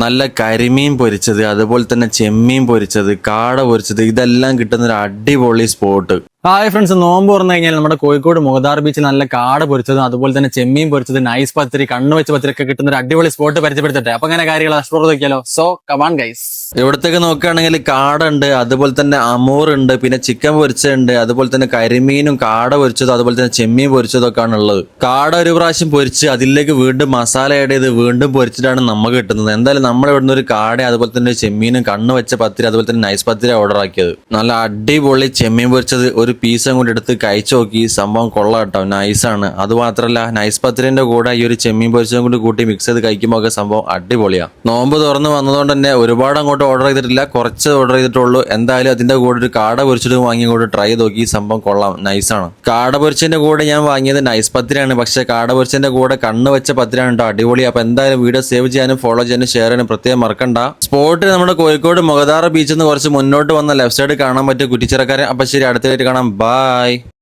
നല്ല കരിമീൻ പൊരിച്ചത്, അതുപോലെ തന്നെ ചെമ്മീൻ പൊരിച്ചത്, കാട പൊരിച്ചത്, ഇതെല്ലാം കിട്ടുന്ന ഒരു അടിപൊളി സ്പോട്ട്. ഹായ് ഫ്രണ്ട്സ്, നോമ്പ് തുറന്നു കഴിഞ്ഞാൽ നമ്മുടെ കോഴിക്കോട് മുഗദാർ ബീച്ചിൽ നല്ല കാട പൊരിച്ചതും അതുപോലെ തന്നെ ചെമ്മീൻ പൊരിച്ചത്, നൈസ് പത്തിരി, കണ്ണു വെച്ച പത്തിരി ഒക്കെ കിട്ടുന്ന ഒരു അടിപൊളി സ്പോട്ട് പരിചയപ്പെടുത്തട്ടെ. അപ്പൊ അങ്ങനെ കാര്യങ്ങൾ എക്സ്പ്ലോർ നോക്കിയാലോ. So come on guys. ഇവിടത്തേക്ക് നോക്കുകയാണെങ്കിൽ കാട ഉണ്ട്, അതുപോലെ തന്നെ അമൂർ ഉണ്ട്, പിന്നെ ചിക്കൻ പൊരിച്ചതുണ്ട്, അതുപോലെ തന്നെ കരിമീനും കാട പൊരിച്ചതും അതുപോലെ തന്നെ ചെമ്മീൻ പൊരിച്ചതും ഒക്കെ ആണ് ഉള്ളത്. കാട ഒരു പ്രാവശ്യം പൊരിച്ച് അതിലേക്ക് വീണ്ടും മസാല ആഡ് ചെയ്ത് വീണ്ടും പൊരിച്ചിട്ടാണ് നമുക്ക് കിട്ടുന്നത്. എന്തായാലും നമ്മൾ ഇവിടുന്ന് ഒരു കാട അതുപോലെ തന്നെ ചെമ്മീനും കണ്ണു വെച്ച പത്തിരി അതുപോലെ തന്നെ നൈസ് പത്തിരി ഓർഡർ ആക്കിയത്. നല്ല അടിപൊളി ചെമ്മീൻ പൊരിച്ചത് ഒരു പീസും കൂടി എടുത്ത് കഴിച്ചു നോക്കി. സംഭവം കൊള്ളാം കേട്ടോ, നൈസാണ്. അത് മാത്രമല്ല നൈസ് പത്തിരിന്റെ കൂടെ ഈ ഒരു ചെമ്മീൻ പൊരിച്ചതും കൂടി കൂട്ടി മിക്സ് ചെയ്ത് കഴിക്കുമ്പോൾ ഒക്കെ സംഭവം അടിപൊളിയാണ്. നോമ്പ് തുറന്ന് വന്നതുകൊണ്ട് തന്നെ ഒരുപാട് അങ്ങോട്ട് ഓർഡർ ചെയ്തിട്ടില്ല, കുറച്ച് ഓർഡർ ചെയ്തിട്ടുള്ളൂ. എന്തായാലും അതിന്റെ കൂടെ ഒരു കാട പൊരിച്ചതും വാങ്ങി കൂടെ ട്രൈ നോക്കി. സംഭവം കൊള്ളാം, നൈസാണ്. കാട പൊരിച്ചതിന്റെ കൂടെ ഞാൻ വാങ്ങിയത് നൈസ് പത്തിരിയാണ്, പക്ഷെ കാട പൊരിച്ചതിന്റെ കൂടെ കണ്ണ് വെച്ച പത്തിരിയാണ് കേട്ടോ, അടിപൊളി. അപ്പൊ എന്തായാലും വീഡിയോ സേവ് ചെയ്യാനും ഫോളോ ചെയ്യാനും ഷെയർ ചെയ്യാനും പ്രത്യേകം മറക്കണ്ട. സ്പോട്ട് നമ്മുടെ കോഴിക്കോട് മുഗദാർ ബീച്ചിൽ നിന്ന് കുറച്ച് മുന്നോട്ട് വന്ന ലെഫ്റ്റ് സൈഡ് കാണാൻ പറ്റിയ കുറ്റിച്ചിറക്കാരൻ. അപ്പൊ ശരി, അടുത്ത കാണാം. Bye.